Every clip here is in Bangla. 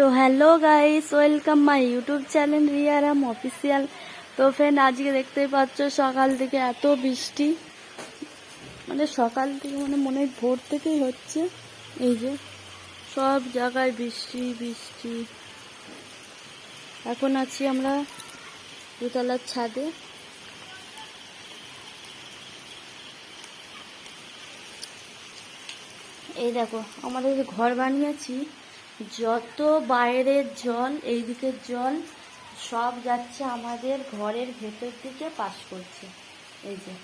তো hello guys, welcome my YouTube channel Riaram official. তো ফ্রেন্ড, আজকে দেখতেই পাচ্ছ সকাল থেকে এত বৃষ্টি, মানে সকাল থেকে মানে মনে হয় ভোর থেকেই হচ্ছে। এই যে সব জায়গায় বৃষ্টি বৃষ্টি। এখন আছি আমরা দোতলার ছাদে। এই দেখো আমাদের যে ঘর বানিয়েছি, যত বাইরের জল এইদিকের জল সব যাচ্ছে আমাদের ঘরের ভেতর দিকে পাস করছে। এই যে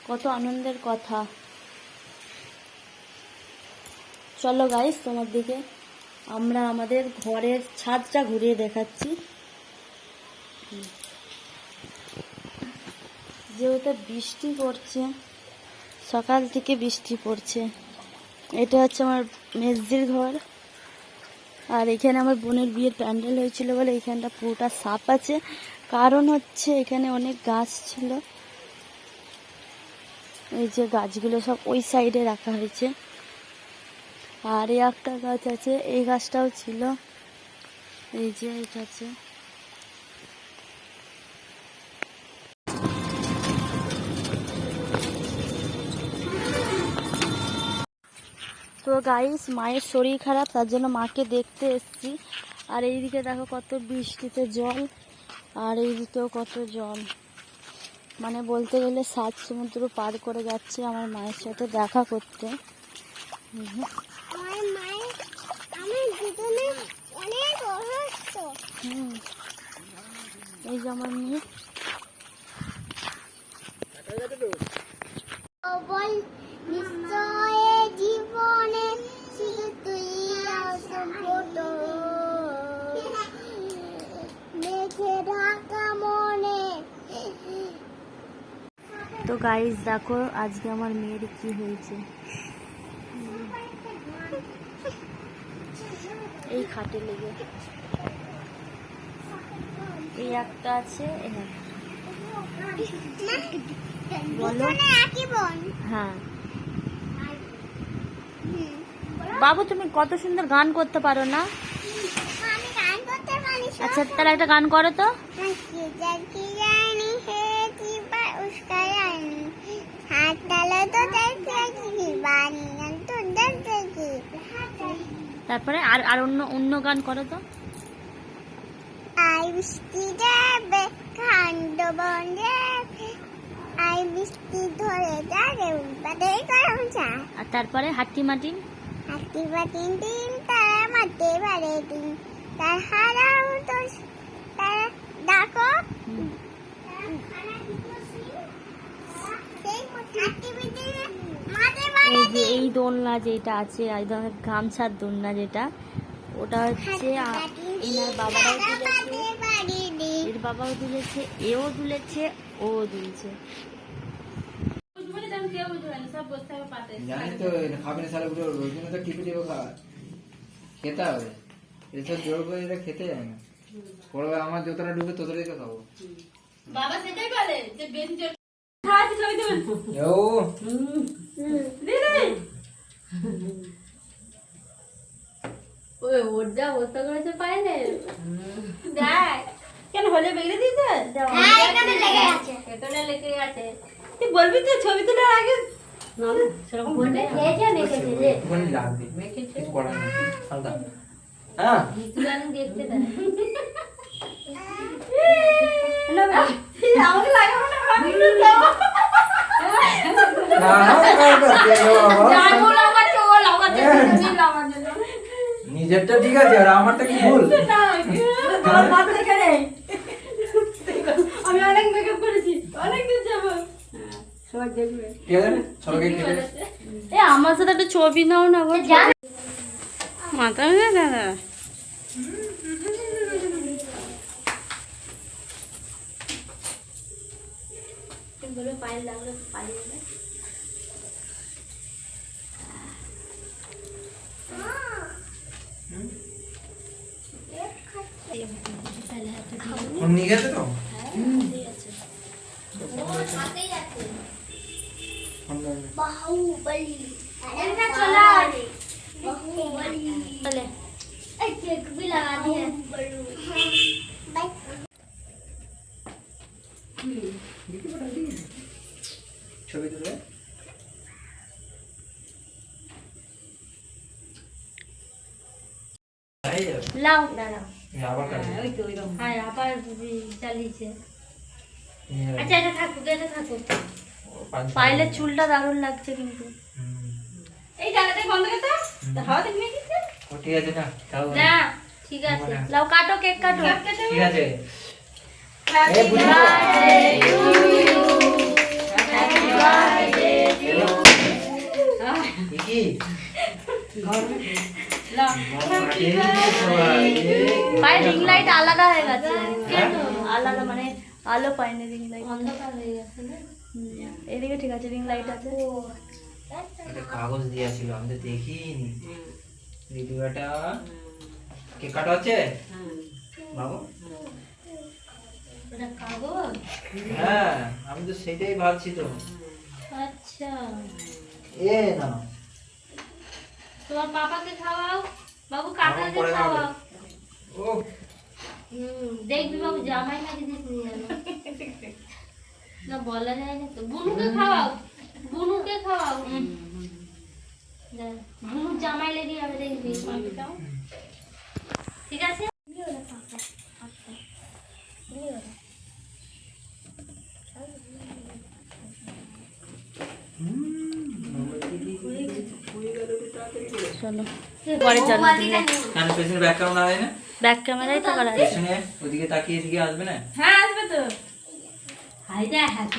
কত আনন্দের কথা। চলো গাইস, তোমার দিকে আমরা আমাদের ঘরের ছাদটা ঘুরিয়ে দেখাচ্ছি। যেহেতু বৃষ্টি পড়ছে, সকাল থেকে বৃষ্টি পড়ছে। এটা হচ্ছে আমার মেজদির ঘর, আর এখানে আমার বোনের বিয়ের প্যান্ডেল হয়েছিল বলে এখানটা পুরোটা সাপ আছে। কারণ হচ্ছে এখানে অনেক গাছ ছিল, এই যে গাছগুলো সব ওই সাইডে রাখা হয়েছে। আর এই একটা গাছ আছে, এই গাছটাও ছিল, এই যে এটা আছে। তো গাইস, মায়ের শরীর খারাপ, তার জন্য মাকে দেখতে এসেছি। আর এইদিকে দেখো কত বৃষ্টিতে জল, আর এইদিকেও কত জল। মানে বলতে গেলে 7 সমুদ্র পার করে যাচ্ছে আমার মায়ের সাথে দেখা করতে। এই যে আমার মেয়ে। তো গাইস দেখো আজকে আমার মেয়ের কি হয়েছে। এই খাটে লেগে এই একটা আছে, বলো। হ্যাঁ বাবু, তুমি কত সুন্দর গান করতে পারো না? আচ্ছা তাহলে একটা গান করো তো। তারপরে আর অন্য গান করো তো। বৃষ্টি যাবে কাণ্ড বনে, বৃষ্টি ধরে যাবে উল্পাতে গরম চা। আর তারপরে হাট্টি মাটি দিন তারা মারতে পারে দিন, তার হারাও তো তারা ডাকো। এই যে এই দোলনা যেটা আছে, এই ধরনের গামছার দোলনা যেটা, ওটা হচ্ছে এনার বাবারাও তুলেছে, এর বাবাও তুলেছে, এও তুলেছে, ও তুলছে। জানি তো খাবে না সারা পুরো ওই জন্য তো টিপে টিপে খাওয়া খেতে হবে। এসব জোর করে এটা খেতে যায় না। পরে আমার যতটা ডুবে ততটাই তো খাবো। বাবা সেটাই বলে যে বেঞ্চ ওর যা অবস্থা করেছে পাইলে দেখ কেন হলে বেগড়ে দিয়েছে। এখানে লেগে গেছে। তুই বলবি তো ছবি তোলার আগে সেরকম বলে দেখতে দেয়। নিজেরটা ঠিক আছে, আর আমারটা কি ভুল? আমি অনেক মেকআপ করেছি, অনেক দিন যাবো, সবাই দেখবে। আমার সাথে একটা ছবি নাও না গো। মাথা দাদা পায়ে লাগলে পালিয়ে যাবে। নিয়ে গেছে তো बाहुबली হয়ে যাবে লাও দাঁড়াও আবার কাটবে হ্যাঁ আবার চালিয়েছে আচ্ছা এটা থাকুক পাইলে চুলটা দারুণ লাগছে কিন্তু এই জায়গাটাই বন্ধ করতে হাওয়া দেখবি ও ঠিক আছে না তাও না ঠিক আছে লাও কাটো কেক কাটো ঠিক আছে happy birthday to you happy birthday to কি লাও ভাই রিং লাইট আলাদা হয়ে গেছে কেন আলাদা মানে আলো পাইনি রিং লাইট অন্ধকার হয়ে গেছে না এদিকে ঠিক আছে রিং লাইট আছে একটা কাগজ দিয়া ছিল আমি তো দেখিনি ভিডিওটা কে কাটা হচ্ছে বাবু এটা কাগজ হ্যাঁ আমি তো সেটাই ভাবছি তো আচ্ছা এ না তোমার পাপাকে খাওয়াও বাবু আমার কাকাকে পরে খাওয়াও ও দেখবি বাবু জামাই নাকি দিস নিয়ে জানো না বলা যায় না তো বুনুকে খাওয়াও বুনুর জামাই লেগে যাবে দেখবি ঠিক আছে চলো পরে চলো কেন পেছনে ব্যাক ক্যামেরা আছে না ব্যাক ক্যামেরাই তো করা আছে পেছনে ওদিকে তাকিয়ে এদিকে আসবে না হ্যাঁ আসবে তো হাই দা হ্যাপি